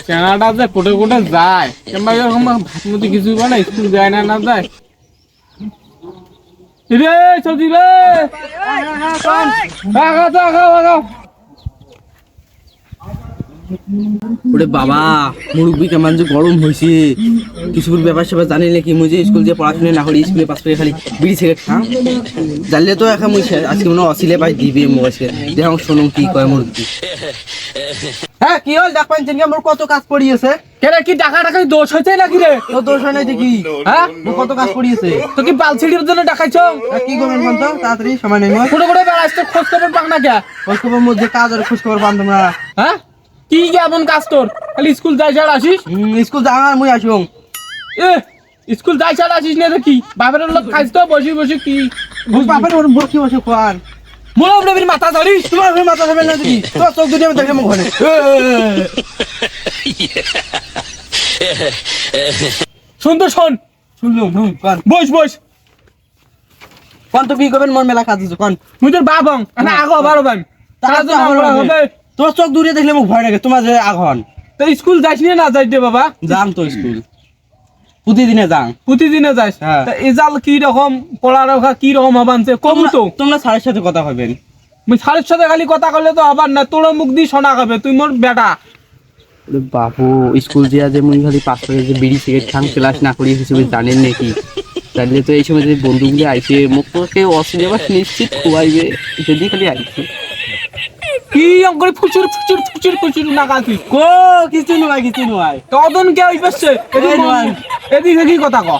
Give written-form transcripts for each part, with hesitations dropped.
চেনাটা যে কোটে কোটে যায় কিংবা এরকম ভাতমতি কিছু না স্কুল যায় না যায় রে সবজি রে ওরে বাবা মুরব্বী কেমন যে গরম হয়েছে কিছুর ব্যাপার স্যাপার জানি নাকি মুই যে স্কুল যে পড়াশোনা না করি স্কুলে পাস করে খালি বিড়ি সিগারেট খাম জানলে তো এখন মুই আজকে মনে অসিলে পাই দিবে মোক আজকে দেখো শুনুন কি কয় মুরব্বী। হ্যাঁ কি হল দেখ পাইছেন কি মোর কত কাজ পড়িয়েছে কেন কি টাকা টাকাই দোষ হয়েছে নাকি রে? তো দোষ হয় নাই দেখি হ্যাঁ মোর কত কাজ পড়িয়েছে তো কি পালসিটির জন্য টাকাইছো? কি করবেন বলতো তাড়াতাড়ি সময় নেই মোর কোটে কোটে বেড়াইছ তো খোঁজ খবর পাক না কে? খোঁজ খবর মধ্যে কাজ আর খোঁজ খবর পান তোমরা হ্যাঁ কি এমন কাজ তোর খালি স্কুল যাই ছাড়া আসিস? স্কুল যাও আর মুই আসুন এ স্কুল যাই ছাড়া আসিস না কি বাপের লোক খাইছ তো বসে বসে কি বাপের ওর বসে বসে খান মোলা উপরে মাথা ধরিস তোমার ফের মাথা খাবেন না দেখি তোর চোখ দুটি আমি দেখে মুখ ঘরে শোন তো শোন শুনলুম কন বস বস কন তো কি করবেন মন মেলা কাজ আছে কন মুই তোর বাপ হং না আগো বারো বান তারা তো আমরা হবে তোর চোখ দূরে দেখলে মুখ ভয় লাগে তোমার যে আঘন তো স্কুল যাইস নি না যাইতে বাবা? যাম তো স্কুল প্রতিদিনে যাম প্রতিদিনে যাইস হ্যাঁ। তা এজাল কি রকম পড়ালেখা কি রকম হবানছে কমু তো তোমরা স্যারের সাথে কথা হবেন মুই সারের সাথে খালি কথা কইলে তো আবার না তোর মুখ দিয়ে শোনা খাবে তুই মোর বেটা বাবু স্কুল যে আজ মুই খালি পাস করে যে বিড়ি সিগারেট খান ক্লাস না করি হিসেবে জানেন নাকি জানলে তো এই সময় যে বন্ধুগুলি আইছে মুখ তোকে অসুবিধা নিশ্চিত খুয়াইবে যদি খালি আইছে কি অঙ্করে ফুচুর ফুচুর ফুচুর ফুচুর না কাতি কো কিছু নয় কিছু নয় তদন কে হইছে এদিকে কি কথা ক?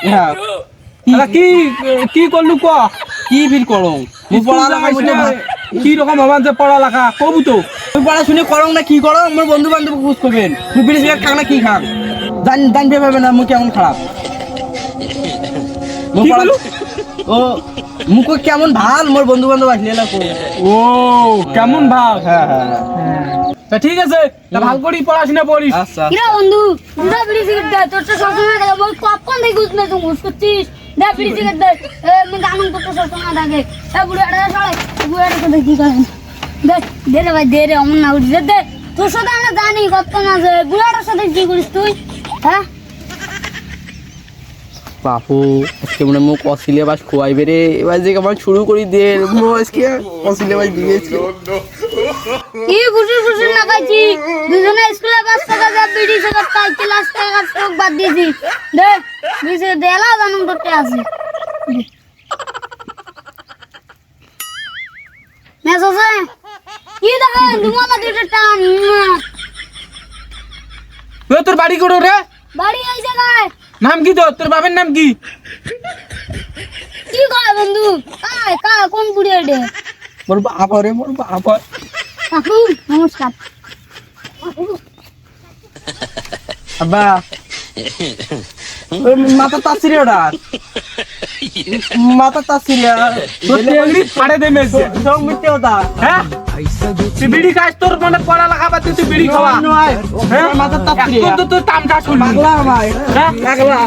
হ্যাঁ আরে কি কি করলু ক? কি ভিড় করো মুই পড়ালেখা কি রকম হবান যে পড়ালেখা কবু তো তুই পড়াশুনে করো না কি করো আমার বন্ধু বান্ধব বুঝ করবেন তুই বিড়ি সিগারেট খান না কি খান জানতে পারবে না মুখ কেমন খারাপ কি বলু? ও মুখ কেমন ভাল মোর বন্ধু বান্ধব আসলে এলাকো ও কেমন ভাব? হ্যাঁ হ্যাঁ তা ঠিক আছে তা ভালো করে পড়াশোনা পড়িস। আচ্ছা কিরা বন্ধু দুটা বিড়ি সিগারেট দে তোর তো সবসময় থাকে বল পপকর্ন দেখে ঘুষ না ঘুষ করছিস দে বিড়ি সিগারেট দে আমি জানুন তোর তো সবসময় থাকে বুড়াটা সবাই বুড়াটা তো দেখি করেন দে দে রে ভাই দে রে অমন না উঠি দে তোর সাথে আমরা জানি কত না যে বুড়াটার সাথে কি করিস তুই হ্যাঁ বাপু আজকে মনে মুখ অসিলেবাস খোয়াইবে রে এবার যে আমার শুরু করি দে আজকে অসিলেবাস দিয়েছে কি খুশি খুশি না খাইছি দুজনে স্কুলে বাস টাকা যা বিড়ি সিগারেট খাই ক্লাস টাকা সব বাদ দিয়েছি দে বিড়ি সিগারেট দে এলা জানুন তোরতে আছে মেসেজে কি দেখেন দুমালা দুইটা টান তোর বাড়ি করো রে? বাড়ি এই জায়গায় নাম কি তোর বাবার নাম কি? কি কয় বন্ধু কায় কায় কোন বুড়ি এডে মোর বাবা রে মোর বাবা কাকু নমস্কার আব্বা মাথা তাসিরে ওটা মাথা তাসিরে তোর টেংরি ফাড়ে দে মেজে সব মিথ্যে কথা হ্যাঁ তুই বিড়ি খাস তোর মানে পড়ালেখা বাদ দিয়ে তুই বিড়ি খাওয়া নয় মাথা তাসিরে এখন তো তোর টামটা শুনবি পাগলা ভাই হ্যাঁ পাগলা